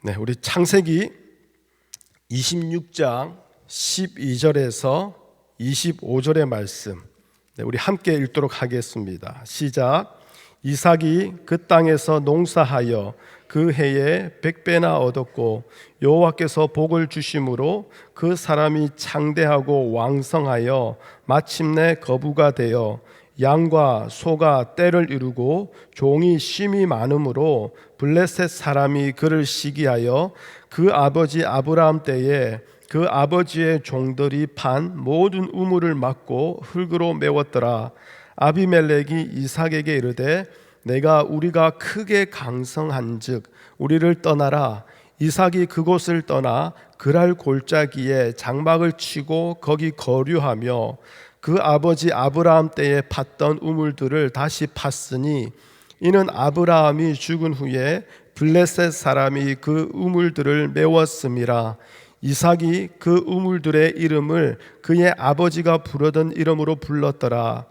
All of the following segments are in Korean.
네, 우리 창세기 26장 12절에서 25절의 말씀, 우리 함께 읽도록 하겠습니다. 시작. 이삭이 그 땅에서 농사하여 그 해에 100배나 얻었고 여호와께서 복을 주심으로 그 사람이 창대하고 왕성하여 마침내 거부가 되어 양과 소가 떼를 이루고 종이 쉼이 많으므로 블레셋 사람이 그를 시기하여 그 아버지 아브라함 때에 그 아버지의 종들이 판 모든 우물을 막고 흙으로 메웠더라. 아비멜렉이 이삭에게 이르되 내가 우리가 크게 강성한즉 우리를 떠나라. 이삭이 그곳을 떠나 그랄 골짜기에 장막을 치고 거기 거류하며 그 아버지 아브라함 때에 팠던 우물들을 다시 팠으니 이는 아브라함이 죽은 후에 블레셋 사람이 그 우물들을 메웠음이라. 이삭이 그 우물들의 이름을 그의 아버지가 부르던 이름으로 불렀더라.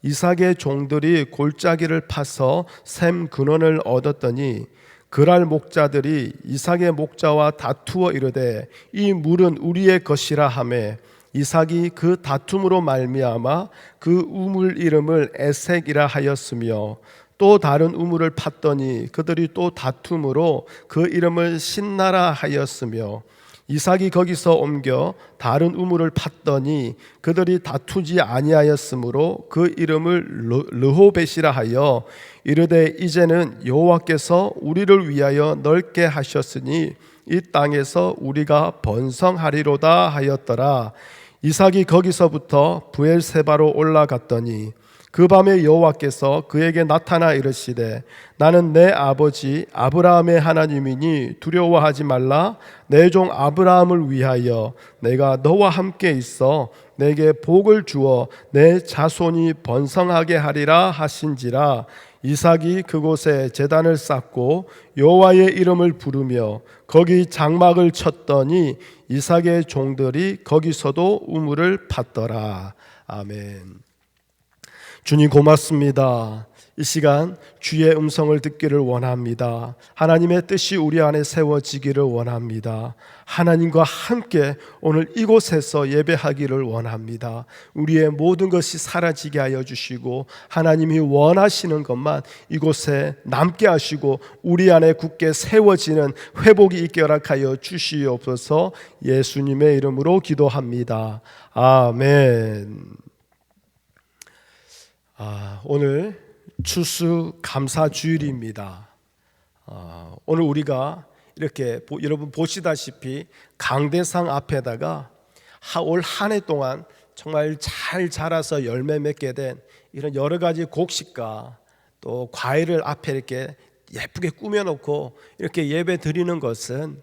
이삭의 종들이 골짜기를 파서 샘 근원을 얻었더니 그랄 목자들이 이삭의 목자와 다투어 이르되 이 물은 우리의 것이라 하매 이삭이 그 다툼으로 말미암아 그 우물 이름을 에색이라 하였으며 또 다른 우물을 팠더니 그들이 또 다툼으로 그 이름을 신나라 하였으며 이삭이 거기서 옮겨 다른 우물을 팠더니 그들이 다투지 아니하였으므로 그 이름을 르호벳이라 하여 이르되 이제는 여호와께서 우리를 위하여 넓게 하셨으니 이 땅에서 우리가 번성하리로다 하였더라. 이삭이 거기서부터 브엘세바로 올라갔더니 그 밤에 여호와께서 그에게 나타나 이르시되 나는 내 아버지 아브라함의 하나님이니 두려워하지 말라. 내 종 아브라함을 위하여 내가 너와 함께 있어 내게 복을 주어 내 자손이 번성하게 하리라 하신지라. 이삭이 그곳에 제단을 쌓고 여호와의 이름을 부르며 거기 장막을 쳤더니 이삭의 종들이 거기서도 우물을 팠더라. 아멘. 주님 고맙습니다. 이 시간 주의 음성을 듣기를 원합니다. 하나님의 뜻이 우리 안에 세워지기를 원합니다. 하나님과 함께 오늘 이곳에서 예배하기를 원합니다. 우리의 모든 것이 사라지게 하여 주시고 하나님이 원하시는 것만 이곳에 남게 하시고 우리 안에 굳게 세워지는 회복이 있게 허락하여 주시옵소서. 예수님의 이름으로 기도합니다. 아멘. 오늘 추수감사주일입니다. 오늘 우리가 이렇게 여러분 보시다시피 강대상 앞에다가 올 한 해 동안 정말 잘 자라서 열매 맺게 된 이런 여러 가지 곡식과 또 과일을 앞에 이렇게 예쁘게 꾸며놓고 이렇게 예배 드리는 것은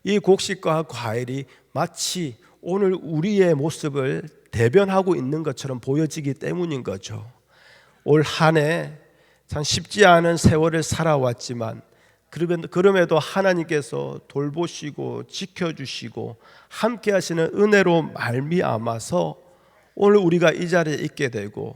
이 곡식과 과일이 마치 오늘 우리의 모습을 대변하고 있는 것처럼 보여지기 때문인 거죠. 올 한 해 참 쉽지 않은 세월을 살아왔지만 그럼에도 하나님께서 돌보시고 지켜주시고 함께 하시는 은혜로 말미암아서 오늘 우리가 이 자리에 있게 되고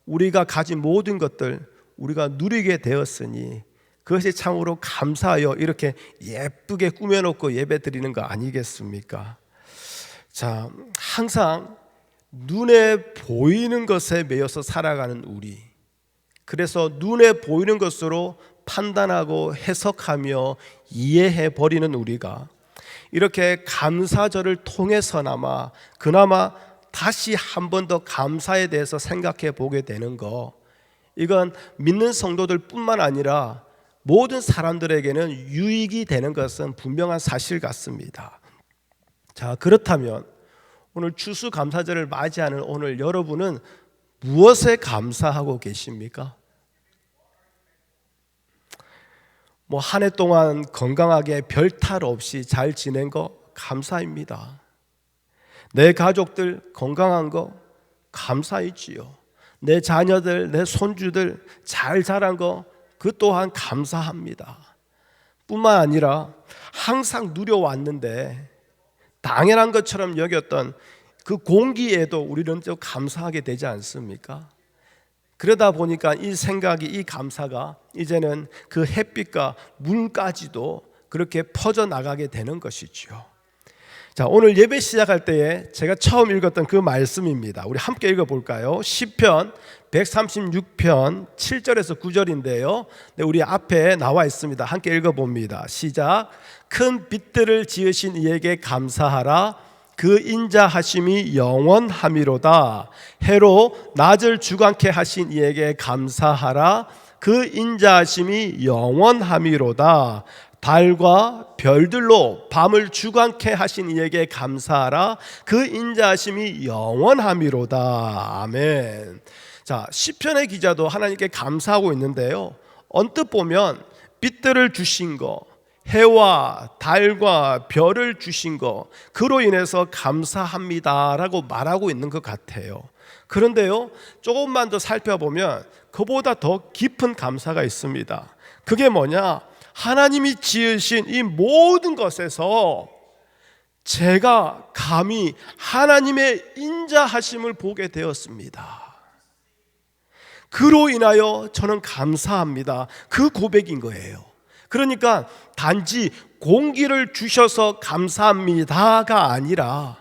우리가 가진 모든 것들 우리가 누리게 되었으니 그것이 참으로 감사하여 이렇게 예쁘게 꾸며놓고 예배 드리는 거 아니겠습니까? 자, 항상 눈에 보이는 것에 매여서 살아가는 우리, 그래서 눈에 보이는 것으로 판단하고 해석하며 이해해 버리는 우리가 이렇게 감사절을 통해서나마 그나마 다시 한 번 더 감사에 대해서 생각해 보게 되는 거, 이건 믿는 성도들 뿐만 아니라 모든 사람들에게는 유익이 되는 것은 분명한 사실 같습니다. 자, 그렇다면 오늘 추수감사절을 맞이하는 오늘 여러분은 무엇에 감사하고 계십니까? 한 해 동안 건강하게 별탈 없이 잘 지낸 거 감사입니다. 내 가족들 건강한 거 감사이지요. 내 자녀들, 내 손주들 잘 자란 거 그 또한 감사합니다. 뿐만 아니라 항상 누려왔는데 당연한 것처럼 여겼던 그 공기에도 우리는 또 감사하게 되지 않습니까? 그러다 보니까 이 생각이, 이 감사가 이제는 그 햇빛과 물까지도 그렇게 퍼져나가게 되는 것이지요. 자, 오늘 예배 시작할 때에 제가 처음 읽었던 그 말씀입니다. 우리 함께 읽어볼까요? 시편 136편 7절에서 9절인데요. 네, 우리 앞에 나와 있습니다. 함께 읽어봅니다. 시작. 큰 빛들을 지으신 이에게 감사하라. 그 인자하심이 영원함이로다. 해로 낮을 주관케 하신 이에게 감사하라. 그 인자하심이 영원함이로다. 달과 별들로 밤을 주관케 하신 이에게 감사하라. 그 인자하심이 영원함이로다. 아멘. 자, 시편의 기자도 하나님께 감사하고 있는데요, 언뜻 보면 빛들을 주신 거, 해와 달과 별을 주신 거, 그로 인해서 감사합니다라고 말하고 있는 것 같아요. 그런데요, 조금만 더 살펴보면 그보다 더 깊은 감사가 있습니다. 그게 뭐냐? 하나님이 지으신 이 모든 것에서 제가 감히 하나님의 인자하심을 보게 되었습니다. 그로 인하여 저는 감사합니다. 그 고백인 거예요. 그러니까 단지 공기를 주셔서 감사합니다가 아니라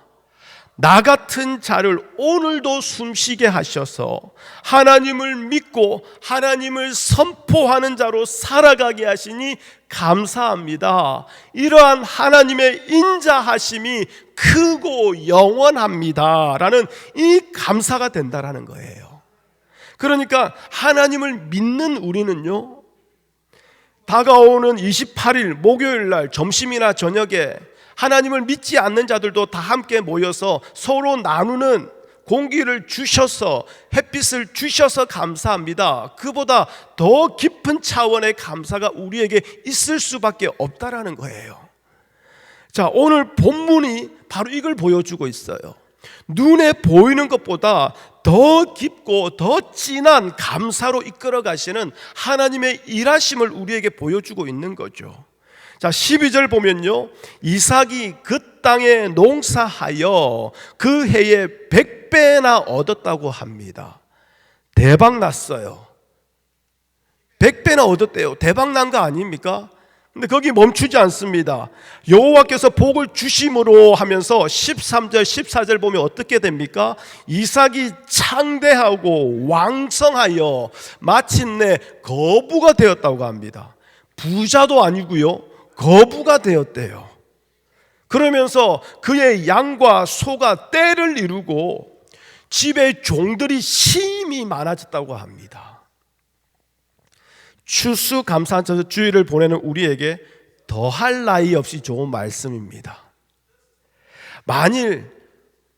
나 같은 자를 오늘도 숨쉬게 하셔서 하나님을 믿고 하나님을 선포하는 자로 살아가게 하시니 감사합니다. 이러한 하나님의 인자하심이 크고 영원합니다 라는 이 감사가 된다라는 거예요. 그러니까 하나님을 믿는 우리는요, 다가오는 28일 목요일 날 점심이나 저녁에 하나님을 믿지 않는 자들도 다 함께 모여서 서로 나누는 공기를 주셔서 햇빛을 주셔서 감사합니다. 그보다 더 깊은 차원의 감사가 우리에게 있을 수밖에 없다라는 거예요. 자, 오늘 본문이 바로 이걸 보여주고 있어요. 눈에 보이는 것보다 더 깊고 더 진한 감사로 이끌어 가시는 하나님의 일하심을 우리에게 보여주고 있는 거죠. 자, 12절 보면요, 이삭이 그 땅에 농사하여 그 해에 100배나 얻었다고 합니다. 대박 났어요. 100배나 얻었대요. 대박 난 거 아닙니까? 근데 거기 멈추지 않습니다. 여호와께서 복을 주심으로 하면서 13절 14절 보면 어떻게 됩니까? 이삭이 창대하고 왕성하여 마침내 거부가 되었다고 합니다. 부자도 아니고요, 거부가 되었대요. 그러면서 그의 양과 소가 떼를 이루고 집에 종들이 심히 많아졌다고 합니다. 추수감사주의를 보내는 우리에게 더할 나위 없이 좋은 말씀입니다. 만일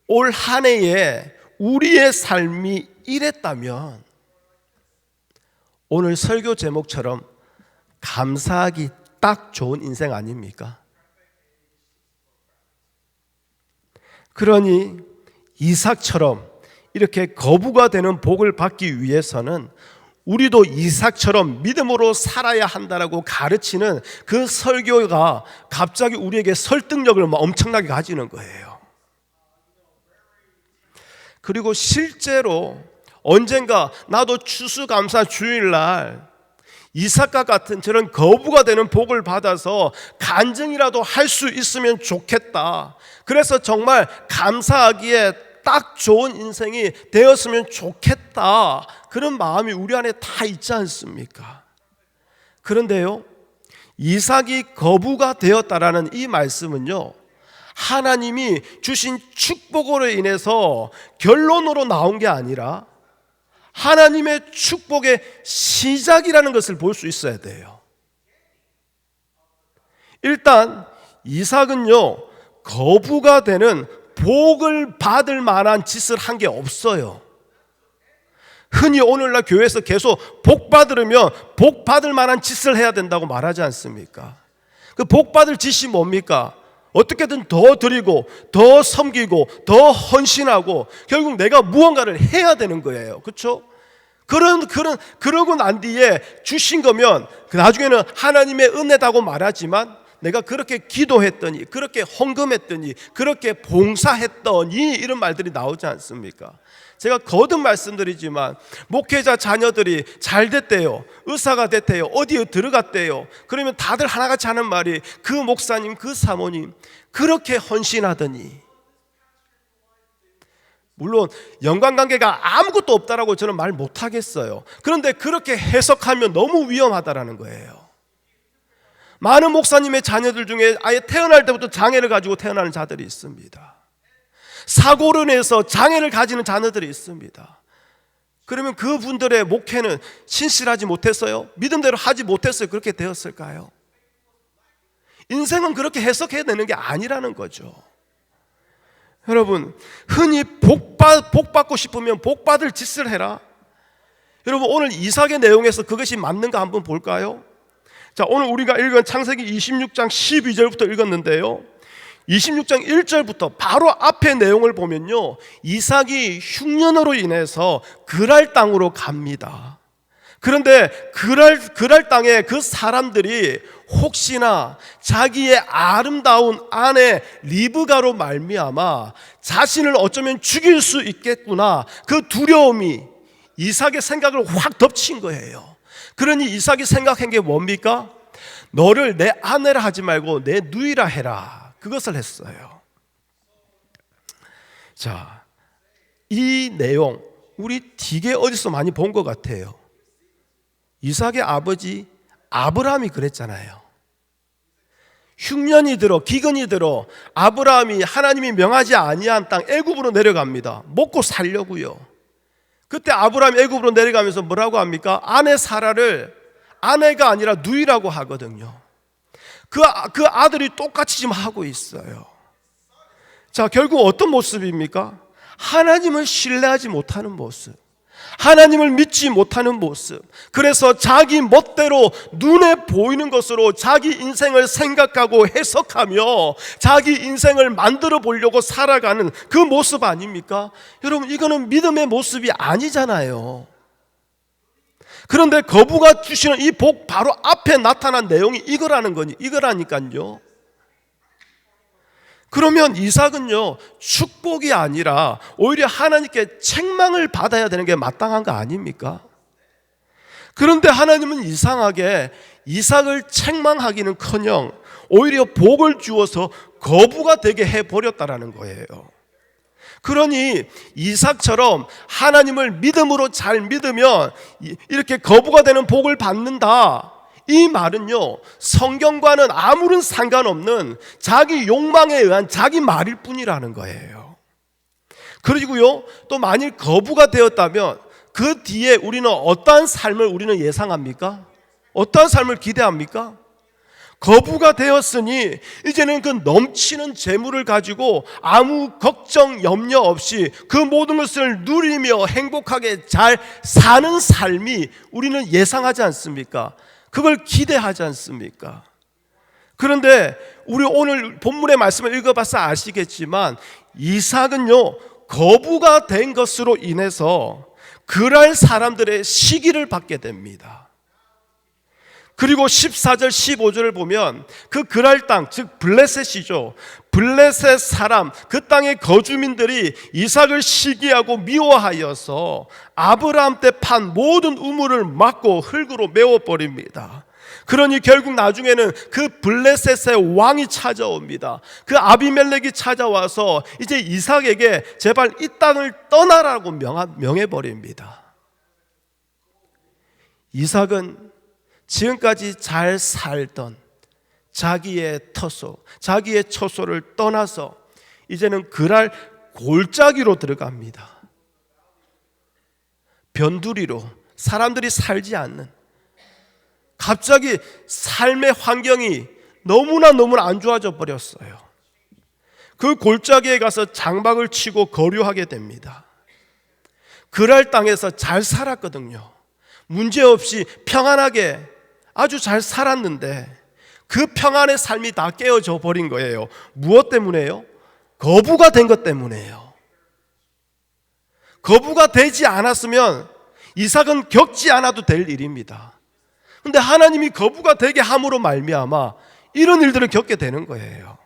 올 한 해에 우리의 삶이 이랬다면 오늘 설교 제목처럼 감사하기 딱 좋은 인생 아닙니까? 그러니 이삭처럼 이렇게 거부가 되는 복을 받기 위해서는 우리도 이삭처럼 믿음으로 살아야 한다라고 가르치는 그 설교가 갑자기 우리에게 설득력을 엄청나게 가지는 거예요. 그리고 실제로 언젠가 나도 추수감사 주일날 이삭과 같은 저런 거부가 되는 복을 받아서 간증이라도 할 수 있으면 좋겠다. 그래서 정말 감사하기에 딱 좋은 인생이 되었으면 좋겠다, 그런 마음이 우리 안에 다 있지 않습니까? 그런데요, 이삭이 거부가 되었다라는 이 말씀은요, 하나님이 주신 축복으로 인해서 결론으로 나온 게 아니라 하나님의 축복의 시작이라는 것을 볼 수 있어야 돼요. 일단 이삭은요, 거부가 되는 복을 받을 만한 짓을 한 게 없어요. 흔히 오늘날 교회에서 계속 복 받으려면 복 받을 만한 짓을 해야 된다고 말하지 않습니까? 그 복 받을 짓이 뭡니까? 어떻게든 더 드리고 더 섬기고 더 헌신하고 결국 내가 무언가를 해야 되는 거예요. 그렇죠? 그러고 난 뒤에 주신 거면 나중에는 하나님의 은혜다고 말하지만 내가 그렇게 기도했더니, 그렇게 헌금했더니, 그렇게 봉사했더니 이런 말들이 나오지 않습니까? 제가 거듭 말씀드리지만 목회자 자녀들이 잘 됐대요, 의사가 됐대요, 어디에 들어갔대요. 그러면 다들 하나같이 하는 말이 그 목사님, 그 사모님 그렇게 헌신하더니. 물론 연관관계가 아무것도 없다라고 저는 말 못하겠어요. 그런데 그렇게 해석하면 너무 위험하다라는 거예요. 많은 목사님의 자녀들 중에 아예 태어날 때부터 장애를 가지고 태어나는 자들이 있습니다. 사고로 인해서 장애를 가지는 자녀들이 있습니다. 그러면 그분들의 목회는 신실하지 못했어요? 믿음대로 하지 못했어요? 그렇게 되었을까요? 인생은 그렇게 해석해내는 게 아니라는 거죠. 여러분, 흔히 복 받고 싶으면 복 받을 짓을 해라. 여러분, 오늘 이삭의 내용에서 그것이 맞는가 한번 볼까요? 자, 오늘 우리가 읽은 창세기 26장 12절부터 읽었는데요, 26장 1절부터 바로 앞에 내용을 보면요, 이삭이 흉년으로 인해서 그랄 땅으로 갑니다. 그런데 그랄 땅에 그 사람들이 혹시나 자기의 아름다운 아내 리브가로 말미암아 자신을 어쩌면 죽일 수 있겠구나, 그 두려움이 이삭의 생각을 확 덮친 거예요. 그러니 이삭이 생각한 게 뭡니까? 너를 내 아내라 하지 말고 내 누이라 해라, 그것을 했어요. 자, 이 내용 우리 되게 어디서 많이 본 것 같아요. 이삭의 아버지 아브라함이 그랬잖아요. 흉년이 들어 기근이 들어 아브라함이 하나님이 명하지 아니한 땅 애굽으로 내려갑니다. 먹고 살려고요. 그때 아브라함이 애굽으로 내려가면서 뭐라고 합니까? 아내 사라를 아내가 아니라 누이라고 하거든요. 그 아들이 똑같이 지금 하고 있어요. 자, 결국 어떤 모습입니까? 하나님을 신뢰하지 못하는 모습, 하나님을 믿지 못하는 모습. 그래서 자기 멋대로 눈에 보이는 것으로 자기 인생을 생각하고 해석하며 자기 인생을 만들어 보려고 살아가는 그 모습 아닙니까? 여러분, 이거는 믿음의 모습이 아니잖아요. 그런데 거부가 주시는 이 복 바로 앞에 나타난 내용이 이거라니까요. 그러면 이삭은요, 축복이 아니라 오히려 하나님께 책망을 받아야 되는 게 마땅한 거 아닙니까? 그런데 하나님은 이상하게 이삭을 책망하기는커녕 오히려 복을 주어서 거부가 되게 해버렸다라는 거예요. 그러니 이삭처럼 하나님을 믿음으로 잘 믿으면 이렇게 거부가 되는 복을 받는다, 이 말은요, 성경과는 아무런 상관없는 자기 욕망에 의한 자기 말일 뿐이라는 거예요. 그리고요, 또 만일 거부가 되었다면 그 뒤에 우리는 어떠한 삶을 우리는 예상합니까? 어떠한 삶을 기대합니까? 거부가 되었으니 이제는 그 넘치는 재물을 가지고 아무 걱정 염려 없이 그 모든 것을 누리며 행복하게 잘 사는 삶이 우리는 예상하지 않습니까? 그걸 기대하지 않습니까? 그런데 우리 오늘 본문의 말씀을 읽어봐서 아시겠지만 이삭은요, 거부가 된 것으로 인해서 그랄 사람들의 시기를 받게 됩니다. 그리고 14절 15절을 보면 그 그랄 땅, 즉 블레셋이죠. 블레셋 사람, 그 땅의 거주민들이 이삭을 시기하고 미워하여서 아브라함 때 판 모든 우물을 막고 흙으로 메워버립니다. 그러니 결국 나중에는 그 블레셋의 왕이 찾아옵니다. 그 아비멜렉이 찾아와서 이제 이삭에게 제발 이 땅을 떠나라고 명해버립니다. 이삭은 지금까지 잘 살던 자기의 터소, 자기의 처소를 떠나서 이제는 그랄 골짜기로 들어갑니다. 변두리로, 사람들이 살지 않는, 갑자기 삶의 환경이 너무나 안 좋아져 버렸어요. 그 골짜기에 가서 장막을 치고 거류하게 됩니다. 그랄 땅에서 잘 살았거든요. 문제없이 평안하게 아주 잘 살았는데 그 평안의 삶이 다 깨어져 버린 거예요. 무엇 때문에요? 거부가 된 것 때문에요. 거부가 되지 않았으면 이삭은 겪지 않아도 될 일입니다. 그런데 하나님이 거부가 되게 함으로 말미암아 이런 일들을 겪게 되는 거예요.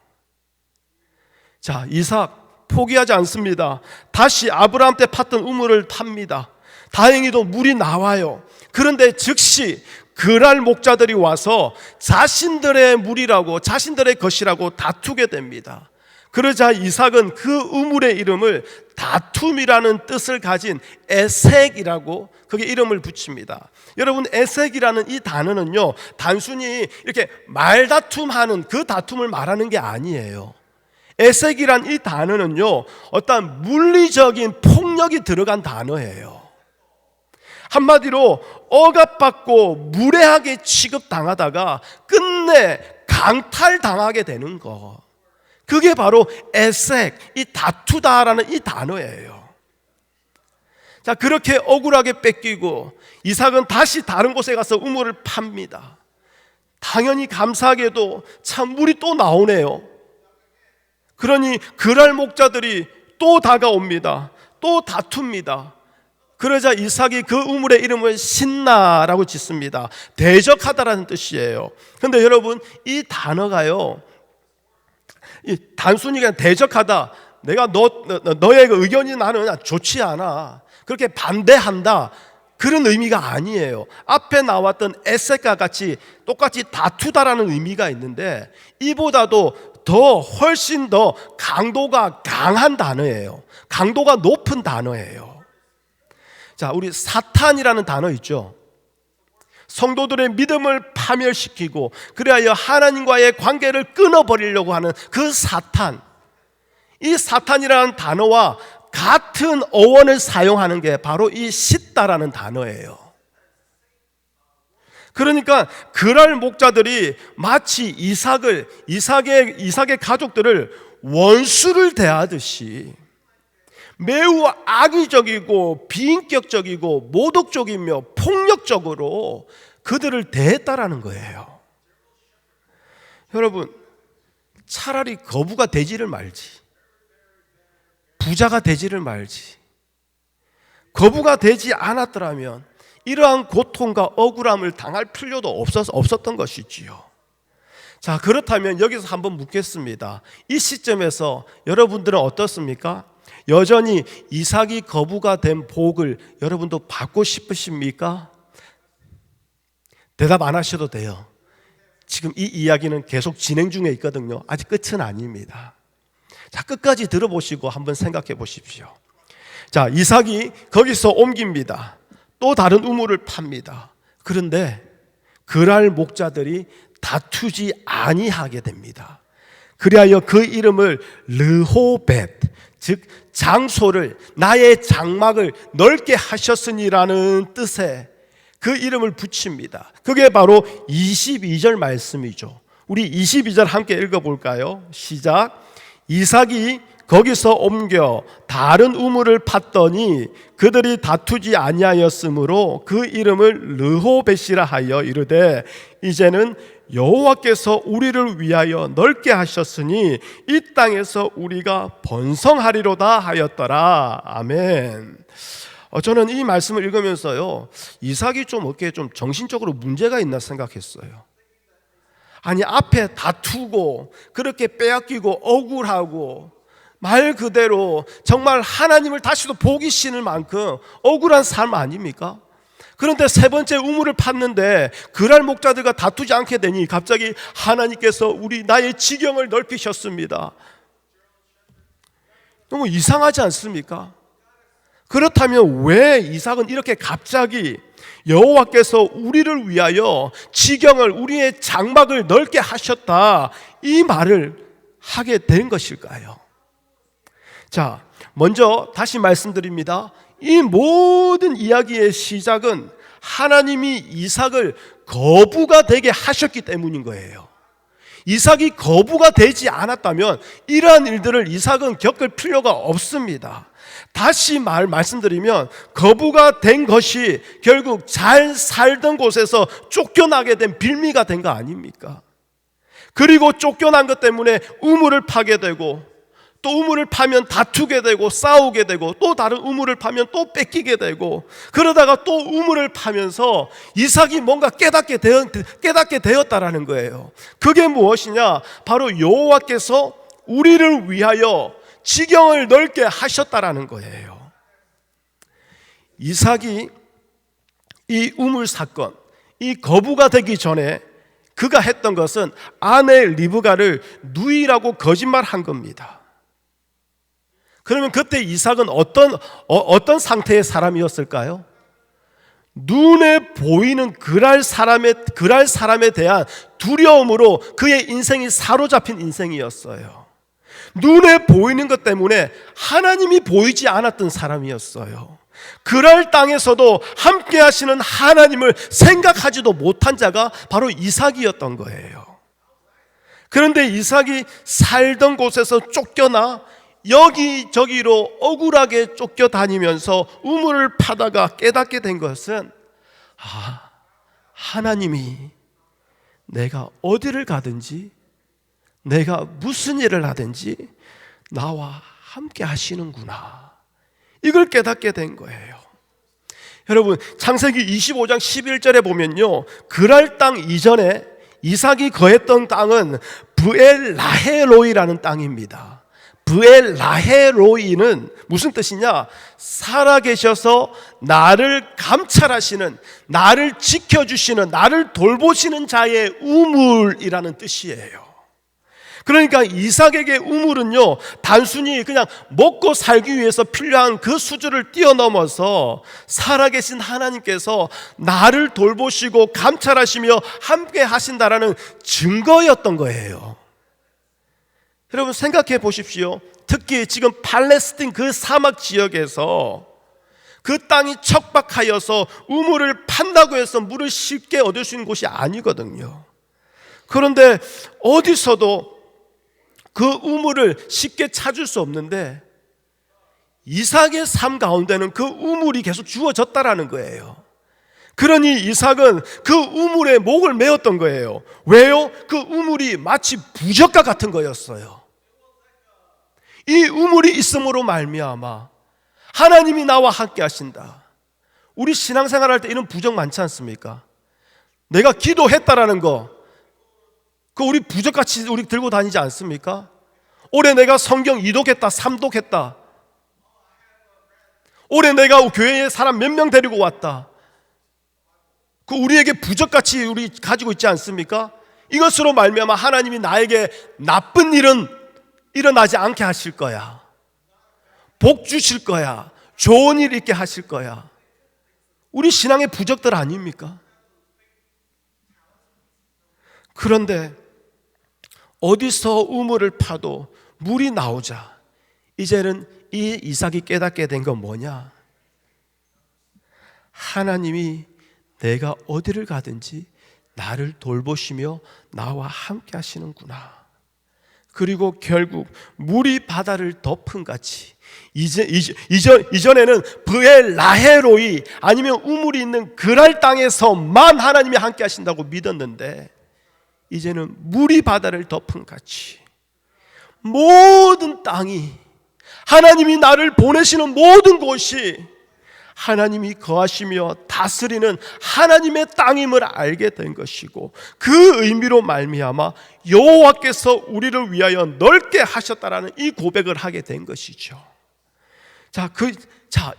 자, 이삭 포기하지 않습니다. 다시 아브라함 때 팠던 우물을 탑니다. 다행히도 물이 나와요. 그런데 즉시 그랄 목자들이 와서 자신들의 물이라고, 자신들의 것이라고 다투게 됩니다. 그러자 이삭은 그 우물의 이름을 다툼이라는 뜻을 가진 에색이라고 그게 이름을 붙입니다. 여러분, 에색이라는 이 단어는요, 단순히 이렇게 말다툼하는 그 다툼을 말하는 게 아니에요. 에색이란 이 단어는요, 어떤 물리적인 폭력이 들어간 단어예요. 한마디로 억압받고 무례하게 취급당하다가 끝내 강탈당하게 되는 거, 그게 바로 에색, 이 다투다라는 이 단어예요. 자, 그렇게 억울하게 뺏기고 이삭은 다시 다른 곳에 가서 우물을 팝니다. 당연히 감사하게도 참 물이 또 나오네요. 그러니 그랄 목자들이 또 다가옵니다. 또 다툽니다. 그러자 이삭이 그 우물의 이름을 신나라고 짓습니다. 대적하다라는 뜻이에요. 그런데 여러분, 이 단어가요, 단순히 그냥 대적하다, 내가 너의 의견이 나는 좋지 않아, 그렇게 반대한다, 그런 의미가 아니에요. 앞에 나왔던 에색과 같이 똑같이 다투다라는 의미가 있는데, 이보다도 훨씬 더 강도가 강한 단어예요. 강도가 높은 단어예요. 자, 우리 사탄이라는 단어 있죠. 성도들의 믿음을 파멸시키고 그래야 하나님과의 관계를 끊어버리려고 하는 그 사탄, 이 사탄이라는 단어와 같은 어원을 사용하는 게 바로 이 싯다라는 단어예요. 그러니까 그랄 목자들이 마치 이삭의 가족들을 원수를 대하듯이 매우 악의적이고 비인격적이고 모독적이며 폭력적으로 그들을 대했다라는 거예요. 여러분, 차라리 거부가 되지를 말지, 부자가 되지를 말지, 거부가 되지 않았더라면 이러한 고통과 억울함을 당할 필요도 없었던 것이지요. 자, 그렇다면 여기서 한번 묻겠습니다. 이 시점에서 여러분들은 어떻습니까? 여전히 이삭이 거부가 된 복을 여러분도 받고 싶으십니까? 대답 안 하셔도 돼요. 지금 이 이야기는 계속 진행 중에 있거든요. 아직 끝은 아닙니다. 자, 끝까지 들어보시고 한번 생각해 보십시오. 자, 이삭이 거기서 옮깁니다. 또 다른 우물을 팝니다. 그런데 그랄 목자들이 다투지 아니하게 됩니다. 그리하여 그 이름을 르호벳, 즉 장소를, 나의 장막을 넓게 하셨으니라는 뜻의 그 이름을 붙입니다. 그게 바로 22절 말씀이죠. 우리 22절 함께 읽어볼까요? 시작. 이삭이 거기서 옮겨 다른 우물을 팠더니 그들이 다투지 아니하였으므로 그 이름을 르호벳이라 하여 이르되 이제는 여호와께서 우리를 위하여 넓게 하셨으니 이 땅에서 우리가 번성하리로다 하였더라. 아멘. 저는 이 말씀을 읽으면서요, 이삭이 좀 어깨에 좀 정신적으로 문제가 있나 생각했어요. 아니, 앞에 다투고 그렇게 빼앗기고 억울하고 말 그대로 정말 하나님을 다시도 보기 싫을 만큼 억울한 삶 아닙니까? 그런데 세 번째 우물을 팠는데 그랄 목자들과 다투지 않게 되니 갑자기 하나님께서 나의 지경을 넓히셨습니다. 너무 이상하지 않습니까? 그렇다면 왜 이삭은 이렇게 갑자기 여호와께서 우리를 위하여 지경을, 우리의 장막을 넓게 하셨다, 이 말을 하게 된 것일까요? 자, 먼저 다시 말씀드립니다. 이 모든 이야기의 시작은 하나님이 이삭을 거부가 되게 하셨기 때문인 거예요. 이삭이 거부가 되지 않았다면 이러한 일들을 이삭은 겪을 필요가 없습니다. 다시 말씀드리면 거부가 된 것이 결국 잘 살던 곳에서 쫓겨나게 된 빌미가 된 거 아닙니까? 그리고 쫓겨난 것 때문에 우물을 파게 되고 또 우물을 파면 다투게 되고 싸우게 되고 또 다른 우물을 파면 또 뺏기게 되고 그러다가 또 우물을 파면서 이삭이 뭔가 깨닫게 되었다라는 거예요. 그게 무엇이냐? 바로 여호와께서 우리를 위하여 지경을 넓게 하셨다라는 거예요. 이삭이 이 우물 사건, 이 거부가 되기 전에 그가 했던 것은 아내 리브가를 누이라고 거짓말한 겁니다. 그러면 그때 이삭은 어떤 상태의 사람이었을까요? 눈에 보이는 그랄 사람에 대한 두려움으로 그의 인생이 사로잡힌 인생이었어요. 눈에 보이는 것 때문에 하나님이 보이지 않았던 사람이었어요. 그랄 땅에서도 함께 하시는 하나님을 생각하지도 못한 자가 바로 이삭이었던 거예요. 그런데 이삭이 살던 곳에서 쫓겨나 여기저기로 억울하게 쫓겨다니면서 우물을 파다가 깨닫게 된 것은 하나님이 내가 어디를 가든지 내가 무슨 일을 하든지 나와 함께 하시는구나, 이걸 깨닫게 된 거예요. 여러분, 창세기 25장 11절에 보면요, 그랄 땅 이전에 이삭이 거했던 땅은 브엘라헤로이라는 땅입니다. 브엘라헤로이는 무슨 뜻이냐? 살아계셔서 나를 감찰하시는, 나를 지켜주시는, 나를 돌보시는 자의 우물이라는 뜻이에요. 그러니까 이삭에게 우물은요, 단순히 그냥 먹고 살기 위해서 필요한 그 수준을 뛰어넘어서 살아계신 하나님께서 나를 돌보시고 감찰하시며 함께 하신다라는 증거였던 거예요. 여러분, 생각해 보십시오. 특히 지금 팔레스틴 그 사막 지역에서 그 땅이 척박하여서 우물을 판다고 해서 물을 쉽게 얻을 수 있는 곳이 아니거든요. 그런데 어디서도 그 우물을 쉽게 찾을 수 없는데 이삭의 삶 가운데는 그 우물이 계속 주어졌다라는 거예요. 그러니 이삭은 그 우물에 목을 메었던 거예요. 왜요? 그 우물이 마치 부적과 같은 거였어요. 이 우물이 있음으로 말미암아 하나님이 나와 함께 하신다. 우리 신앙생활할 때 이런 부적 많지 않습니까? 내가 기도했다라는 거, 그 우리 부적같이 우리 들고 다니지 않습니까? 올해 내가 성경 2독했다, 3독했다. 올해 내가 교회에 사람 몇 명 데리고 왔다. 그 우리에게 부적같이 우리 가지고 있지 않습니까? 이것으로 말미암아 하나님이 나에게 나쁜 일은 일어나지 않게 하실 거야. 복 주실 거야. 좋은 일 있게 하실 거야. 우리 신앙의 부적들 아닙니까? 그런데 어디서 우물을 파도 물이 나오자 이제는 이 이삭이 깨닫게 된 건 뭐냐? 하나님이 내가 어디를 가든지 나를 돌보시며 나와 함께 하시는구나. 그리고 결국 물이 바다를 덮은 같이 이전에는 브엘라헤로이 아니면 우물이 있는 그랄 땅에서만 하나님이 함께 하신다고 믿었는데 이제는 물이 바다를 덮은 같이 모든 땅이, 하나님이 나를 보내시는 모든 곳이 하나님이 거하시며 다스리는 하나님의 땅임을 알게 된 것이고, 그 의미로 말미암아 여호와께서 우리를 위하여 넓게 하셨다라는 이 고백을 하게 된 것이죠.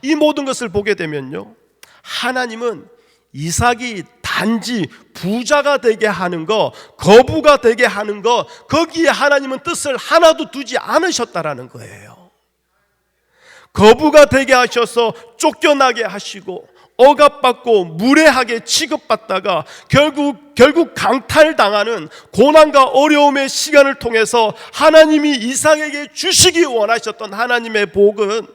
이 모든 것을 보게 되면요, 하나님은 이삭이 단지 부자가 되게 하는 거, 거부가 되게 하는 거, 거기에 하나님은 뜻을 하나도 두지 않으셨다라는 거예요. 거부가 되게 하셔서 쫓겨나게 하시고 억압받고 무례하게 취급받다가 결국 강탈당하는 고난과 어려움의 시간을 통해서 하나님이 이삭에게 주시기 원하셨던 하나님의 복은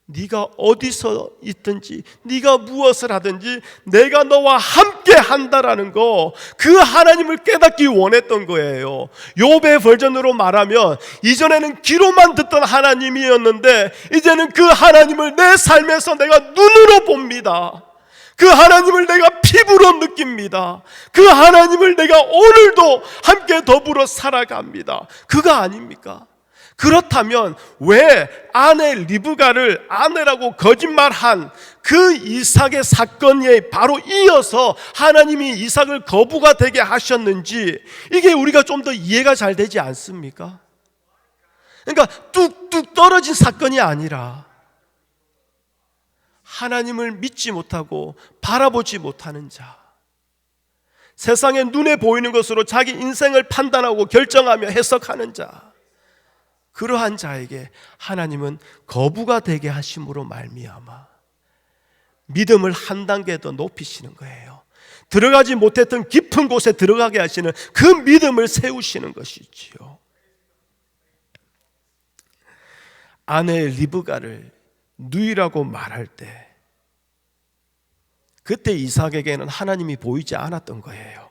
네가 어디서 있든지 네가 무엇을 하든지 내가 너와 함께 한다라는 거, 그 하나님을 깨닫기 원했던 거예요. 욥의 버전으로 말하면 이전에는 귀로만 듣던 하나님이었는데 이제는 그 하나님을 내 삶에서 내가 눈으로 봅니다. 그 하나님을 내가 피부로 느낍니다. 그 하나님을 내가 오늘도 함께 더불어 살아갑니다. 그거 아닙니까? 그렇다면 왜 아내 리브가를 아내라고 거짓말한 그 이삭의 사건에 바로 이어서 하나님이 이삭을 거부가 되게 하셨는지, 이게 우리가 좀 더 이해가 잘 되지 않습니까? 그러니까 뚝뚝 떨어진 사건이 아니라 하나님을 믿지 못하고 바라보지 못하는 자, 세상의 눈에 보이는 것으로 자기 인생을 판단하고 결정하며 해석하는 자, 그러한 자에게 하나님은 거부가 되게 하심으로 말미암아 믿음을 한 단계 더 높이시는 거예요. 들어가지 못했던 깊은 곳에 들어가게 하시는 그 믿음을 세우시는 것이지요. 아내 리브가를 누이라고 말할 때 그때 이삭에게는 하나님이 보이지 않았던 거예요.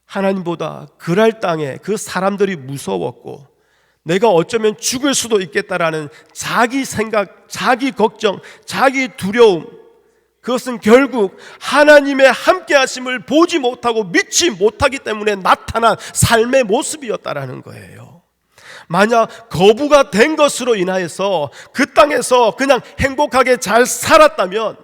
하나님보다 그랄 땅에 그 사람들이 무서웠고 내가 어쩌면 죽을 수도 있겠다라는 자기 생각, 자기 걱정, 자기 두려움, 그것은 결국 하나님의 함께 하심을 보지 못하고 믿지 못하기 때문에 나타난 삶의 모습이었다라는 거예요. 만약 거부가 된 것으로 인하여서 그 땅에서 그냥 행복하게 잘 살았다면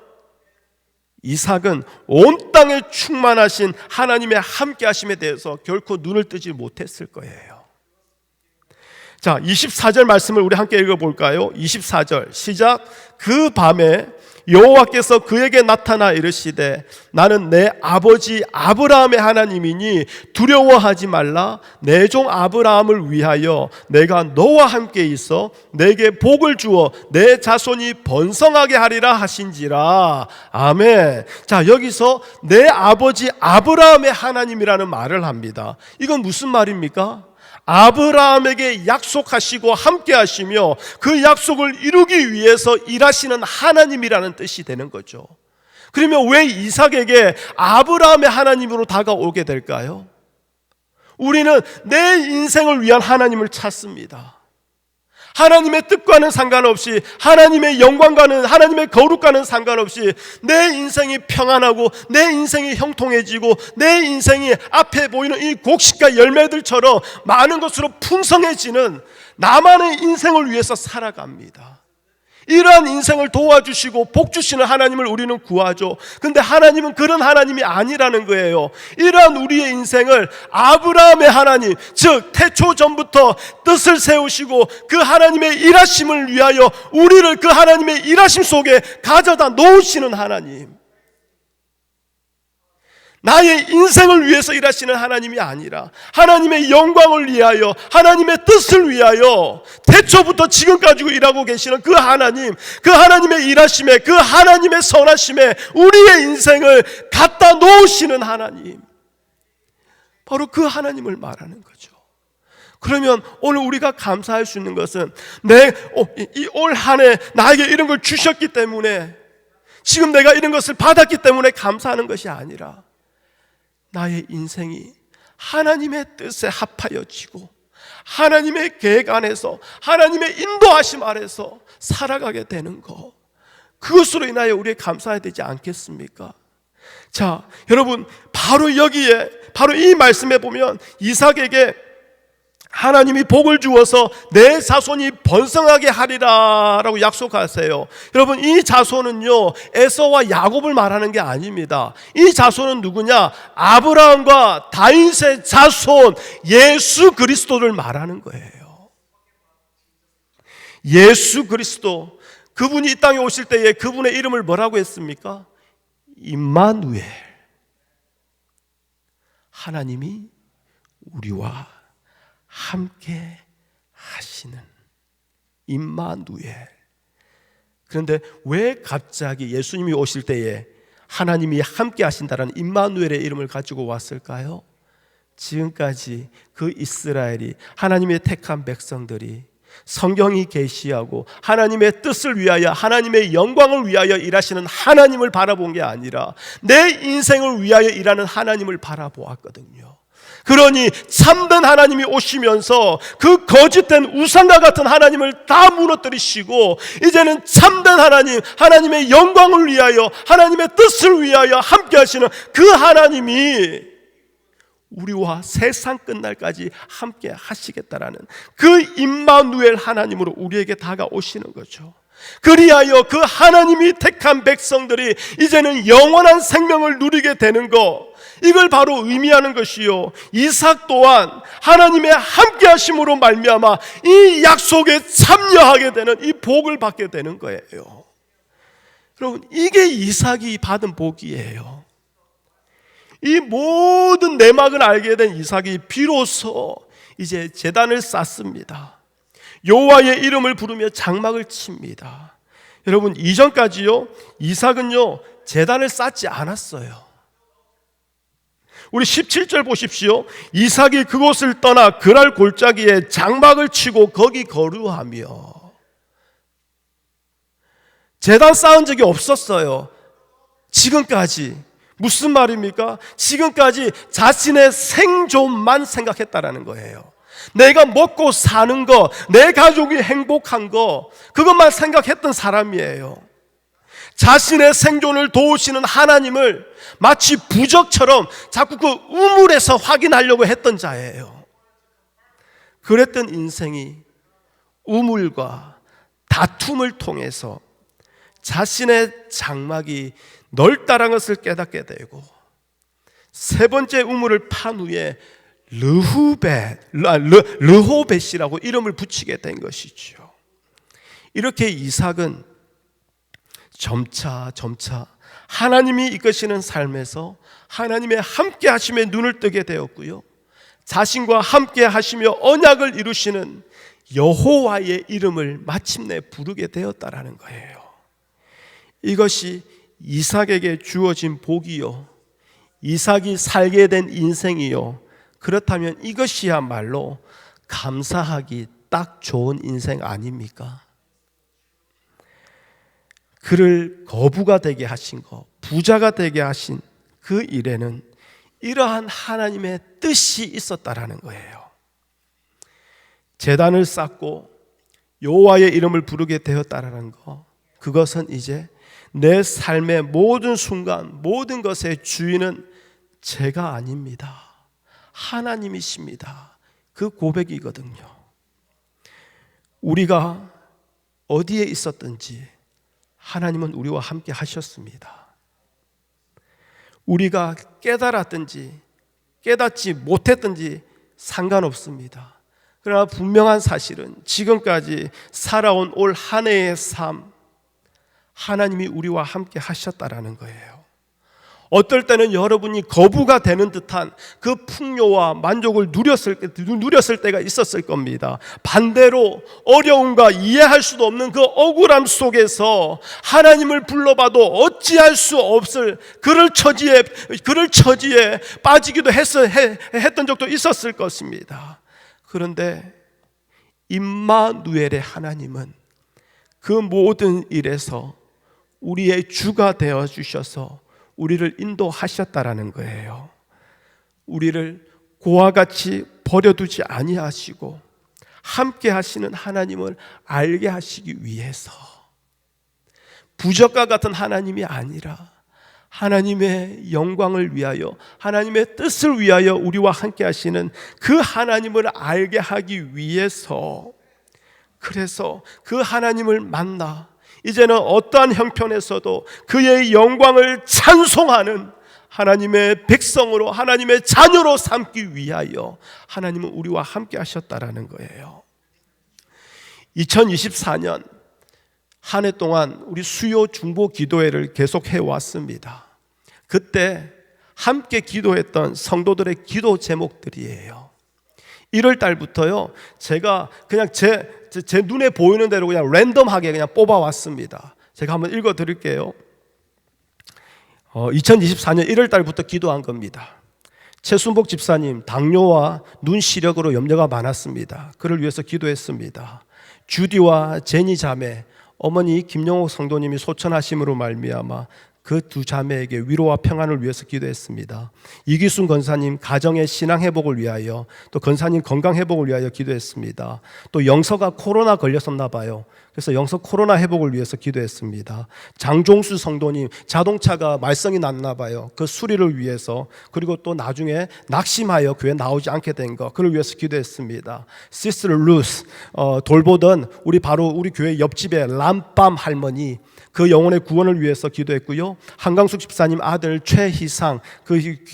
이삭은 온 땅에 충만하신 하나님의 함께 하심에 대해서 결코 눈을 뜨지 못했을 거예요. 자, 24절 말씀을 우리 함께 읽어볼까요? 24절 시작. 그 밤에 여호와께서 그에게 나타나 이르시되 나는 내 아버지 아브라함의 하나님이니 두려워하지 말라. 내 종 아브라함을 위하여 내가 너와 함께 있어 내게 복을 주어 내 자손이 번성하게 하리라 하신지라. 아멘. 자, 여기서 내 아버지 아브라함의 하나님이라는 말을 합니다. 이건 무슨 말입니까? 아브라함에게 약속하시고 함께 하시며 그 약속을 이루기 위해서 일하시는 하나님이라는 뜻이 되는 거죠. 그러면 왜 이삭에게 아브라함의 하나님으로 다가오게 될까요? 우리는 내 인생을 위한 하나님을 찾습니다. 하나님의 뜻과는 상관없이, 하나님의 영광과는, 하나님의 거룩과는 상관없이 내 인생이 평안하고 내 인생이 형통해지고 내 인생이 앞에 보이는 이 곡식과 열매들처럼 많은 것으로 풍성해지는 나만의 인생을 위해서 살아갑니다. 이러한 인생을 도와주시고 복 주시는 하나님을 우리는 구하죠. 근데 하나님은 그런 하나님이 아니라는 거예요. 이러한 우리의 인생을 아브라함의 하나님, 즉 태초 전부터 뜻을 세우시고 그 하나님의 일하심을 위하여 우리를 그 하나님의 일하심 속에 가져다 놓으시는 하나님, 나의 인생을 위해서 일하시는 하나님이 아니라 하나님의 영광을 위하여, 하나님의 뜻을 위하여 태초부터 지금까지 일하고 계시는 그 하나님, 그 하나님의 일하심에, 그 하나님의 선하심에 우리의 인생을 갖다 놓으시는 하나님, 바로 그 하나님을 말하는 거죠. 그러면 오늘 우리가 감사할 수 있는 것은 이 올 한 해 나에게 이런 걸 주셨기 때문에, 지금 내가 이런 것을 받았기 때문에 감사하는 것이 아니라 나의 인생이 하나님의 뜻에 합하여지고 하나님의 계획 안에서, 하나님의 인도하심 아래서 살아가게 되는 것, 그것으로 인하여 우리의 감사해야 되지 않겠습니까? 자, 여러분, 바로 여기에, 바로 이 말씀에 보면 이삭에게 하나님이 복을 주어서 내 자손이 번성하게 하리라 라고 약속하세요. 여러분, 이 자손은요 에서와 야곱을 말하는 게 아닙니다. 이 자손은 누구냐? 아브라함과 다윗의 자손 예수 그리스도를 말하는 거예요. 예수 그리스도, 그분이 이 땅에 오실 때에 그분의 이름을 뭐라고 했습니까? 임마누엘, 하나님이 우리와 함께 하시는 임마누엘. 그런데 왜 갑자기 예수님이 오실 때에 하나님이 함께 하신다라는 임마누엘의 이름을 가지고 왔을까요? 지금까지 그 이스라엘이, 하나님의 택한 백성들이 성경이 계시하고 하나님의 뜻을 위하여, 하나님의 영광을 위하여 일하시는 하나님을 바라본 게 아니라 내 인생을 위하여 일하는 하나님을 바라보았거든요. 그러니 참된 하나님이 오시면서 그 거짓된 우상과 같은 하나님을 다 무너뜨리시고 이제는 참된 하나님, 하나님의 영광을 위하여, 하나님의 뜻을 위하여 함께 하시는 그 하나님이 우리와 세상 끝날까지 함께 하시겠다라는 그 임마누엘 하나님으로 우리에게 다가오시는 거죠. 그리하여 그 하나님이 택한 백성들이 이제는 영원한 생명을 누리게 되는 것, 이걸 바로 의미하는 것이요, 이삭 또한 하나님의 함께 하심으로 말미암아 이 약속에 참여하게 되는, 이 복을 받게 되는 거예요. 여러분, 이게 이삭이 받은 복이에요. 이 모든 내막을 알게 된 이삭이 비로소 이제 제단을 쌓습니다. 여호와의 이름을 부르며 장막을 칩니다. 여러분, 이전까지요, 이삭은요 제단을 쌓지 않았어요. 우리 17절 보십시오. 이삭이 그곳을 떠나 그랄 골짜기에 장막을 치고 거기 거류하며. 제단 쌓은 적이 없었어요, 지금까지. 무슨 말입니까? 지금까지 자신의 생존만 생각했다라는 거예요. 내가 먹고 사는 거, 내 가족이 행복한 거, 그것만 생각했던 사람이에요. 자신의 생존을 도우시는 하나님을 마치 부적처럼 자꾸 그 우물에서 확인하려고 했던 자예요. 그랬던 인생이 우물과 다툼을 통해서 자신의 장막이 넓다는 것을 깨닫게 되고, 세 번째 우물을 판 후에 르호벳이라고 이름을 붙이게 된 것이죠. 이렇게 이삭은 점차 하나님이 이끄시는 삶에서 하나님의 함께 하심에 눈을 뜨게 되었고요, 자신과 함께 하시며 언약을 이루시는 여호와의 이름을 마침내 부르게 되었다라는 거예요. 이것이 이삭에게 주어진 복이요, 이삭이 살게 된 인생이요, 그렇다면 이것이야말로 감사하기 딱 좋은 인생 아닙니까? 그를 거부가 되게 하신 것, 부자가 되게 하신 그 일에는 이러한 하나님의 뜻이 있었다라는 거예요. 제단을 쌓고 여호와의 이름을 부르게 되었다라는 것, 그것은 이제 내 삶의 모든 순간, 모든 것의 주인은 제가 아닙니다, 하나님이십니다, 그 고백이거든요. 우리가 어디에 있었든지 하나님은 우리와 함께 하셨습니다. 우리가 깨달았든지 깨닫지 못했든지 상관없습니다. 그러나 분명한 사실은 지금까지 살아온 올 한 해의 삶, 하나님이 우리와 함께 하셨다라는 거예요. 어떨 때는 여러분이 거부가 되는 듯한 그 풍요와 만족을 누렸을 때가 있었을 겁니다. 반대로 어려움과 이해할 수도 없는 그 억울함 속에서 하나님을 불러봐도 어찌할 수 없을 그럴 처지에 빠지기도 했던 적도 있었을 것입니다. 그런데 임마누엘의 하나님은 그 모든 일에서 우리의 주가 되어 주셔서 우리를 인도하셨다라는 거예요. 우리를 고와 같이 버려두지 아니하시고 함께 하시는 하나님을 알게 하시기 위해서, 부적과 같은 하나님이 아니라 하나님의 영광을 위하여, 하나님의 뜻을 위하여 우리와 함께 하시는 그 하나님을 알게 하기 위해서, 그래서 그 하나님을 만나 이제는 어떠한 형편에서도 그의 영광을 찬송하는 하나님의 백성으로, 하나님의 자녀로 삼기 위하여 하나님은 우리와 함께 하셨다라는 거예요. 2024년 한 해 동안 우리 수요 중보 기도회를 계속해 왔습니다. 그때 함께 기도했던 성도들의 기도 제목들이에요. 1월 달부터요, 제가 그냥 제 눈에 보이는 대로 그냥 랜덤하게 그냥 뽑아왔습니다. 제가 한번 읽어 드릴게요. 2024년 1월 달부터 기도한 겁니다. 최순복 집사님, 당뇨와 눈 시력으로 염려가 많았습니다. 그를 위해서 기도했습니다. 주디와 제니 자매, 어머니 김영옥 성도님이 소천하심으로 말미암아 그 두 자매에게 위로와 평안을 위해서 기도했습니다. 이기순 권사님 가정의 신앙 회복을 위하여, 또 권사님 건강 회복을 위하여 기도했습니다. 또 영서가 코로나 걸렸었나 봐요. 그래서 영서 코로나 회복을 위해서 기도했습니다. 장종수 성도님 자동차가 말썽이 났나 봐요. 그 수리를 위해서, 그리고 또 나중에 낙심하여 교회 나오지 않게 된 거, 그를 위해서 기도했습니다. 시스터 루스 돌보던 우리 교회 옆집의 람밤 할머니, 그 영혼의 구원을 위해서 기도했고요. 한강숙 집사님 아들 최희상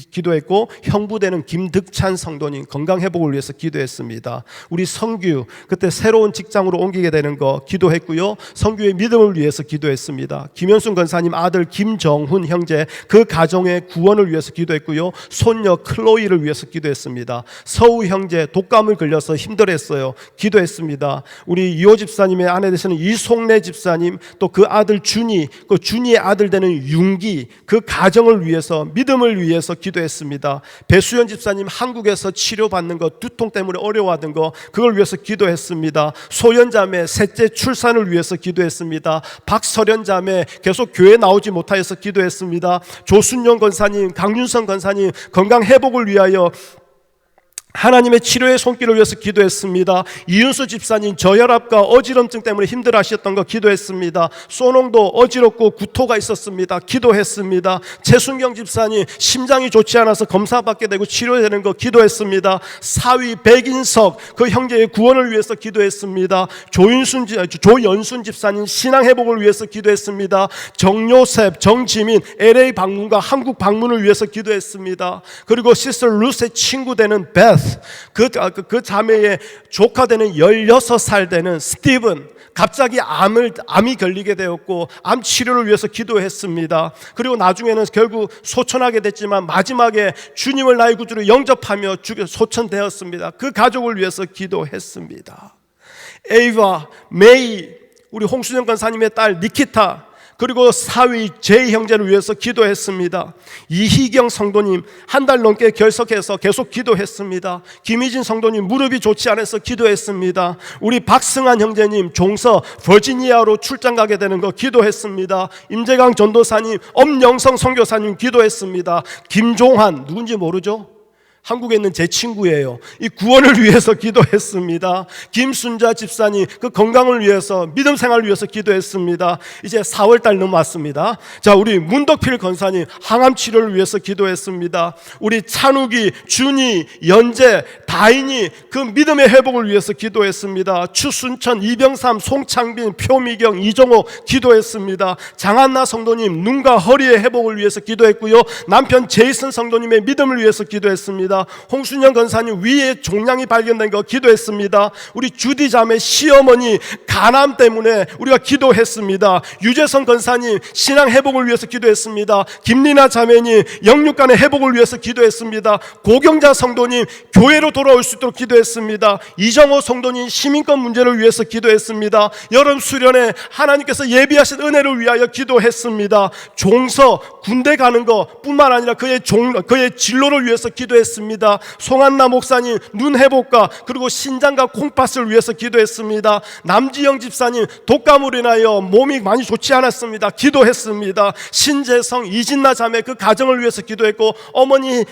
기도했고, 형부되는 김득찬 성도님 건강 회복을 위해서 기도했습니다. 우리 성규 그때 새로운 직장으로 옮기게 되는 거 기도했고요. 성규의 믿음을 위해서 기도했습니다. 김현순 권사님 아들 김정훈 형제 그 가정의 구원을 위해서 기도했고요. 손녀 클로이를 위해서 기도했습니다. 서우 형제 독감을 걸려서 힘들었어요. 기도했습니다. 우리 이호 집사님의 아내 되시는 이송래 집사님, 또 그 아들 그 준이의 아들 되는 윤기, 그 가정을 위해서, 믿음을 위해서 기도했습니다. 배수연 집사님 한국에서 치료받는 거, 두통 때문에 어려워하던 거, 그걸 위해서 기도했습니다. 소연자매 셋째 출산을 위해서 기도했습니다. 박설연자매 계속 교회 나오지 못하여서 기도했습니다. 조순영 권사님, 강윤성 권사님 건강 회복을 위하여 하나님의 치료의 손길을 위해서 기도했습니다. 이윤수 집사님 저혈압과 어지럼증 때문에 힘들어하셨던 거 기도했습니다. 소농도 어지럽고 구토가 있었습니다. 기도했습니다. 최순경 집사님 심장이 좋지 않아서 검사받게 되고 치료되는 거 기도했습니다. 사위 백인석 그 형제의 구원을 위해서 기도했습니다. 조연순 집사님 신앙 회복을 위해서 기도했습니다. 정요셉, 정지민 LA 방문과 한국 방문을 위해서 기도했습니다. 그리고 시스터 루스의 친구 되는 베스, 그 자매의 조카 되는 16살 되는 스티븐, 갑자기 암이 걸리게 되었고 암 치료를 위해서 기도했습니다. 그리고 나중에는 결국 소천하게 됐지만 마지막에 주님을 나의 구주로 영접하며 소천되었습니다. 그 가족을 위해서 기도했습니다. 에이바, 메이, 우리 홍수정 권사님의 딸 니키타, 그리고 사위 제이 형제를 위해서 기도했습니다. 이희경 성도님 한 달 넘게 결석해서 계속 기도했습니다. 김희진 성도님 무릎이 좋지 않아서 기도했습니다. 우리 박승환 형제님 종서 버지니아로 출장 가게 되는 거 기도했습니다. 임재강 전도사님, 엄영성 선교사님 기도했습니다. 김종환 누군지 모르죠? 한국에 있는 제 친구예요. 이 구원을 위해서 기도했습니다. 김순자 집사님 그 건강을 위해서, 믿음 생활을 위해서 기도했습니다. 이제 4월달 넘어왔습니다. 자, 우리 문덕필 권사님 항암 치료를 위해서 기도했습니다. 우리 찬욱이, 준이, 연재, 다인이 그 믿음의 회복을 위해서 기도했습니다. 추순천, 이병삼, 송창빈, 표미경, 이정호 기도했습니다. 장한나 성도님 눈과 허리의 회복을 위해서 기도했고요. 남편 제이슨 성도님의 믿음을 위해서 기도했습니다. 홍순영 권사님 위에 종양이 발견된 거 기도했습니다. 우리 주디 자매 시어머니 간암 때문에 우리가 기도했습니다. 유재성 권사님 신앙 회복을 위해서 기도했습니다. 김리나 자매님 영육간의 회복을 위해서 기도했습니다. 고경자 성도님 교회로 돌아올 수 있도록 기도했습니다. 이정호 성도님 시민권 문제를 위해서 기도했습니다. 여름 수련회 하나님께서 예비하신 은혜를 위하여 기도했습니다. 종서 군대 가는 거 뿐만 아니라 그의 진로를 위해서 기도했습니다. 송한나 목사님 눈 회복과 그리고 신장과 콩팥을 위해서 기도했습니다. 남지영 집사님 독감으로 인하여 몸이 많이 좋지 않았습니다. 기도했습니다. 신재성, 이진나 자매 그 가정을 위해서 기도했고, 어머니의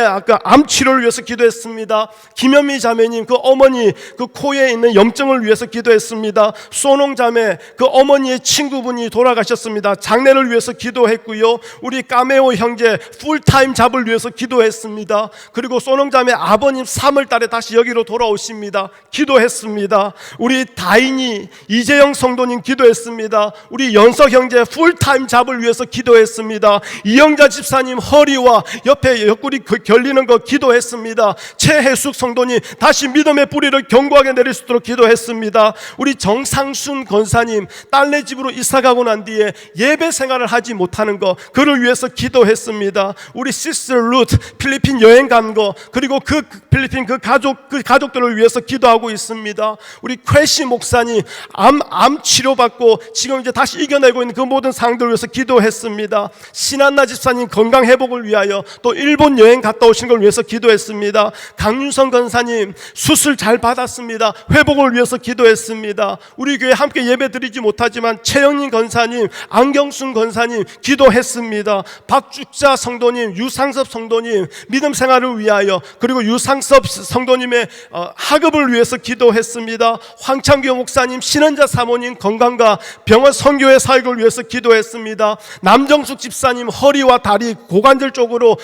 아까 암 치료를 위해서 기도했습니다. 김현미 자매님 그 어머니 그 코에 있는 염증을 위해서 기도했습니다. 소농 자매 그 어머니의 친구분이 돌아가셨습니다. 장례를 위해서 기도했고요. 우리 까메오 형제 풀타임 잡을 위해서 기도했습니다. 그리고 소농자매 아버님 3월 달에 다시 여기로 돌아오십니다. 기도했습니다. 우리 다인이, 이재영 성도님 기도했습니다. 우리 연석 형제 풀타임 잡을 위해서 기도했습니다. 이영자 집사님 허리와 옆에 옆구리 결리는 거 기도했습니다. 최혜숙 성도님 다시 믿음의 뿌리를 견고하게 내릴 수 있도록 기도했습니다. 우리 정상순 권사님 딸네 집으로 이사가고 난 뒤에 예배 생활을 하지 못하는 거, 그를 위해서 기도했습니다. 우리 시스터 루트 필리핀 여행 데려간 거, 그리고 그 필리핀 그 가족들을 위해서 기도하고 있습니다. 우리 쾌시 목사님 암 치료받고 지금 이제 다시 이겨내고 있는 그 모든 상황들을 위해서 기도했습니다. 신한나 집사님 건강 회복을 위하여, 또 일본 여행 갔다 오신 걸 위해서 기도했습니다. 강윤성 권사님 수술 잘 받았습니다. 회복을 위해서 기도했습니다. 우리 교회 함께 예배 드리지 못하지만 최영민 권사님, 안경순 권사님 기도했습니다. 박죽자 성도님, 유상섭 성도님 믿음 생활을 위하여, 그리고 유상섭 성도님의 학업을 위해서 기도했습니다. 황창규 목사님, 신은자 사모님 건강과 병원 선교회 사역을 위해서 기도했습니다. 남정숙 집사님 허리와 다리 고관절 쪽으로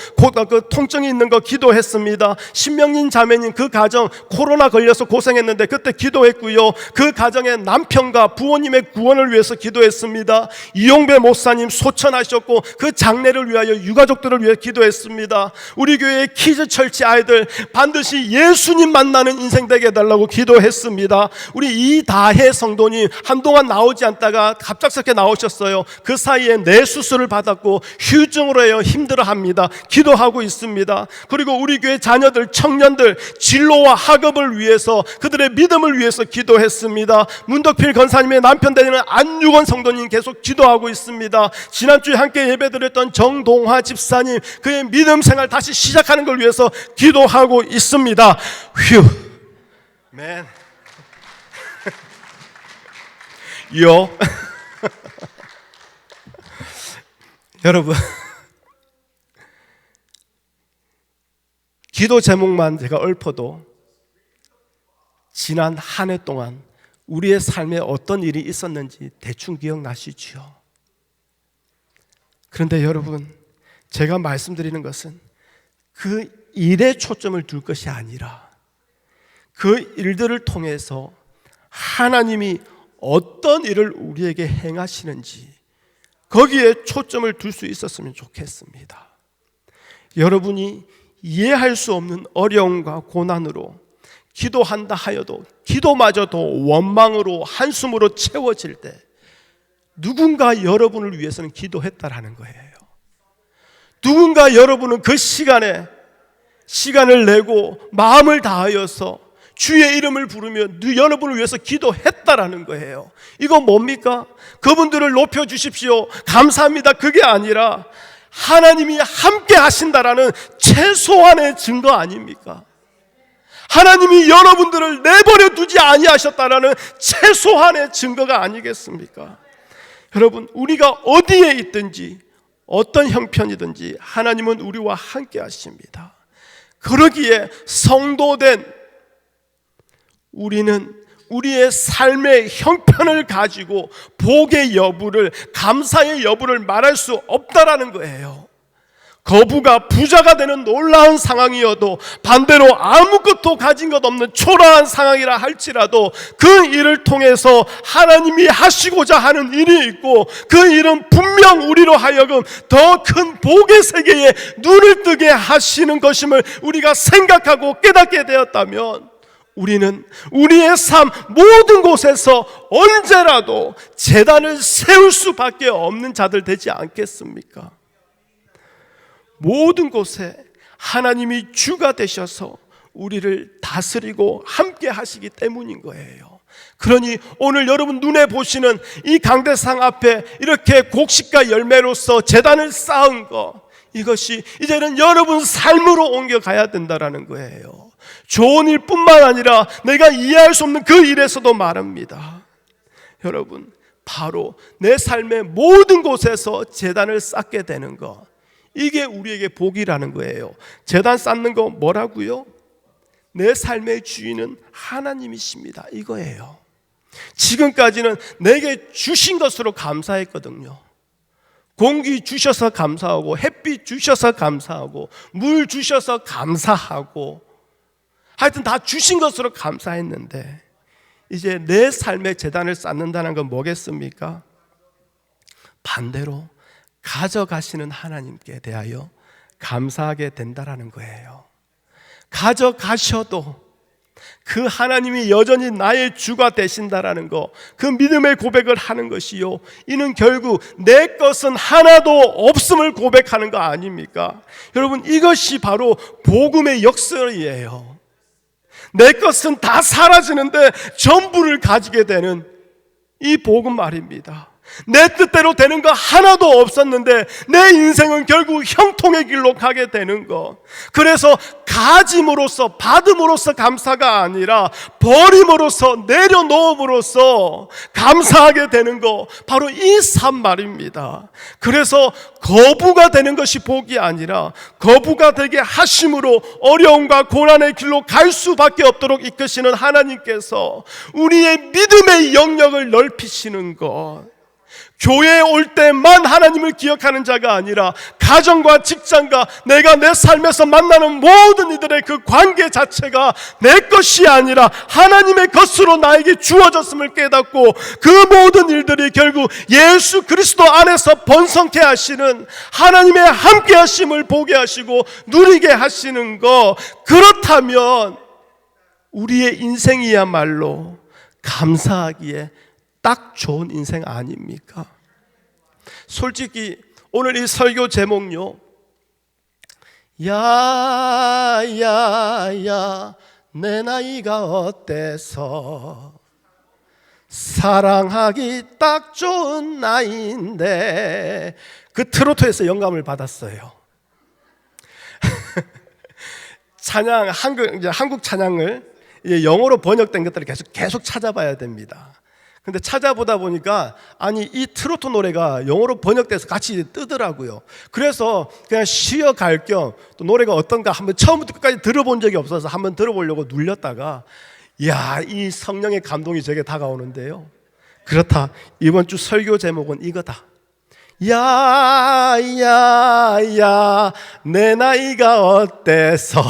그 통증이 있는 거 기도했습니다. 신명진 자매님 그 가정 코로나 걸려서 고생했는데 그때 기도했고요. 그 가정의 남편과 부모님의 구원을 위해서 기도했습니다. 이용배 목사님 소천하셨고 그 장례를 위하여 유가족들을 위해 기도했습니다. 우리 교회의 키즈 철치 아이들 반드시 예수님 만나는 인생 되게 해달라고 기도했습니다. 우리 이다혜 성도님 한동안 나오지 않다가 갑작스럽게 나오셨어요. 그 사이에 뇌 수술을 받았고 휴증으로 해요 힘들어합니다. 기도하고 있습니다. 그리고 우리 교회 자녀들, 청년들 진로와 학업을 위해서, 그들의 믿음을 위해서 기도했습니다. 문덕필 권사님의 남편 되는 안유건 성도님 계속 기도하고 있습니다. 지난주에 함께 예배드렸던 정동화 집사님 그의 믿음 생활 다시 시작하는 걸 위해서 기도하고 있습니다. 휴 맨 요 여러분, 기도 제목만 제가 읊어도 지난 한 해 동안 우리의 삶에 어떤 일이 있었는지 대충 기억나시죠? 그런데 여러분, 제가 말씀드리는 것은 그 일에 초점을 둘 것이 아니라 그 일들을 통해서 하나님이 어떤 일을 우리에게 행하시는지 거기에 초점을 둘 수 있었으면 좋겠습니다. 여러분이 이해할 수 없는 어려움과 고난으로 기도한다 하여도 기도마저도 원망으로 한숨으로 채워질 때 누군가 여러분을 위해서는 기도했다라는 거예요. 누군가 여러분은 그 시간에 시간을 내고 마음을 다하여서 주의 이름을 부르며 여러분을 위해서 기도했다라는 거예요. 이거 뭡니까? 그분들을 높여주십시오, 감사합니다, 그게 아니라 하나님이 함께 하신다라는 최소한의 증거 아닙니까? 하나님이 여러분들을 내버려 두지 아니하셨다라는 최소한의 증거가 아니겠습니까? 여러분, 우리가 어디에 있든지 어떤 형편이든지 하나님은 우리와 함께 하십니다. 그러기에 성도된 우리는 우리의 삶의 형편을 가지고 복의 여부를, 감사의 여부를 말할 수 없다라는 거예요. 거부가 부자가 되는 놀라운 상황이어도 반대로 아무것도 가진 것 없는 초라한 상황이라 할지라도 그 일을 통해서 하나님이 하시고자 하는 일이 있고 그 일은 분명 우리로 하여금 더 큰 복의 세계에 눈을 뜨게 하시는 것임을 우리가 생각하고 깨닫게 되었다면 우리는 우리의 삶 모든 곳에서 언제라도 제단을 세울 수밖에 없는 자들 되지 않겠습니까? 모든 곳에 하나님이 주가 되셔서 우리를 다스리고 함께 하시기 때문인 거예요. 그러니 오늘 여러분 눈에 보시는 이 강대상 앞에 이렇게 곡식과 열매로서 제단을 쌓은 거, 이것이 이제는 여러분 삶으로 옮겨가야 된다라는 거예요. 좋은 일뿐만 아니라 내가 이해할 수 없는 그 일에서도 말합니다. 여러분, 바로 내 삶의 모든 곳에서 제단을 쌓게 되는 것, 이게 우리에게 복이라는 거예요. 제단 쌓는 거 뭐라고요? 내 삶의 주인은 하나님이십니다, 이거예요. 지금까지는 내게 주신 것으로 감사했거든요. 공기 주셔서 감사하고, 햇빛 주셔서 감사하고, 물 주셔서 감사하고, 하여튼 다 주신 것으로 감사했는데 이제 내 삶의 제단을 쌓는다는 건 뭐겠습니까? 반대로 가져가시는 하나님께 대하여 감사하게 된다라는 거예요. 가져가셔도 그 하나님이 여전히 나의 주가 되신다라는 거, 그 믿음의 고백을 하는 것이요, 이는 결국 내 것은 하나도 없음을 고백하는 거 아닙니까? 여러분, 이것이 바로 복음의 역설이에요. 내 것은 다 사라지는데 전부를 가지게 되는 이 복음 말입니다. 내 뜻대로 되는 거 하나도 없었는데 내 인생은 결국 형통의 길로 가게 되는 것. 그래서 가짐으로써, 받음으로써 감사가 아니라 버림으로써, 내려놓음으로써 감사하게 되는 것, 바로 이 삶 말입니다. 그래서 거부가 되는 것이 복이 아니라 거부가 되게 하심으로 어려움과 고난의 길로 갈 수밖에 없도록 이끄시는 하나님께서 우리의 믿음의 영역을 넓히시는 것. 교회에 올 때만 하나님을 기억하는 자가 아니라 가정과 직장과 내가 내 삶에서 만나는 모든 이들의 그 관계 자체가 내 것이 아니라 하나님의 것으로 나에게 주어졌음을 깨닫고 그 모든 일들이 결국 예수 그리스도 안에서 번성케 하시는 하나님의 함께 하심을 보게 하시고 누리게 하시는 것. 그렇다면 우리의 인생이야말로 감사하기에 딱 좋은 인생 아닙니까? 솔직히 오늘 이 설교 제목요, 야야야 내 나이가 어때서 사랑하기 딱 좋은 나이인데, 그 트로트에서 영감을 받았어요. 찬양, 한국 찬양을 영어로 번역된 것들을 계속 찾아봐야 됩니다. 근데 찾아보다 보니까 아니 이 트로트 노래가 영어로 번역돼서 같이 뜨더라고요. 그래서 그냥 쉬어갈 겸 또 노래가 어떤가 한번 처음부터 끝까지 들어본 적이 없어서 한번 들어보려고 눌렸다가, 이야, 이 성령의 감동이 제게 다가오는데요. 그렇다, 이번 주 설교 제목은 이거다. 야야야 내 나이가 어때서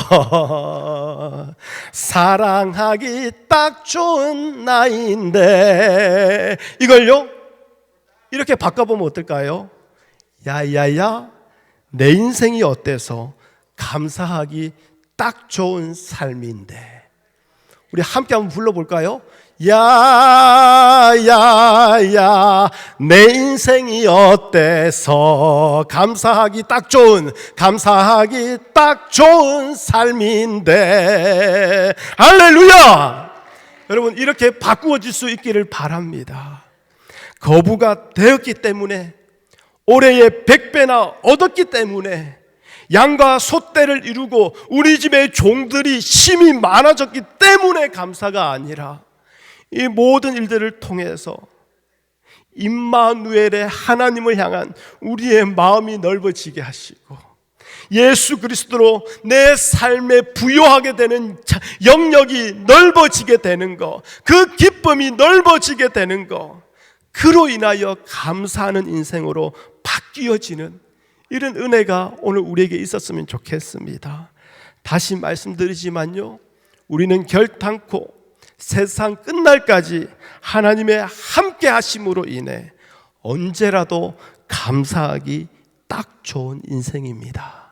사랑하기 딱 좋은 나이인데, 이걸요 이렇게 바꿔보면 어떨까요? 야야야 내 인생이 어때서 감사하기 딱 좋은 삶인데. 우리 함께 한번 불러볼까요? 야야야 내 인생이 어때서 감사하기 딱 좋은 삶인데. 할렐루야! 여러분, 이렇게 바꾸어질 수 있기를 바랍니다. 거부가 되었기 때문에, 올해의 100배나 얻었기 때문에, 양과 솥대를 이루고 우리 집의 종들이 심이 많아졌기 때문에 감사가 아니라, 이 모든 일들을 통해서 임마누엘의 하나님을 향한 우리의 마음이 넓어지게 하시고 예수 그리스도로 내 삶에 부여하게 되는 영역이 넓어지게 되는 것, 그 기쁨이 넓어지게 되는 것, 그로 인하여 감사하는 인생으로 바뀌어지는 이런 은혜가 오늘 우리에게 있었으면 좋겠습니다. 다시 말씀드리지만요, 우리는 결단코 세상 끝날까지 하나님의 함께 하심으로 인해 언제라도 감사하기 딱 좋은 인생입니다.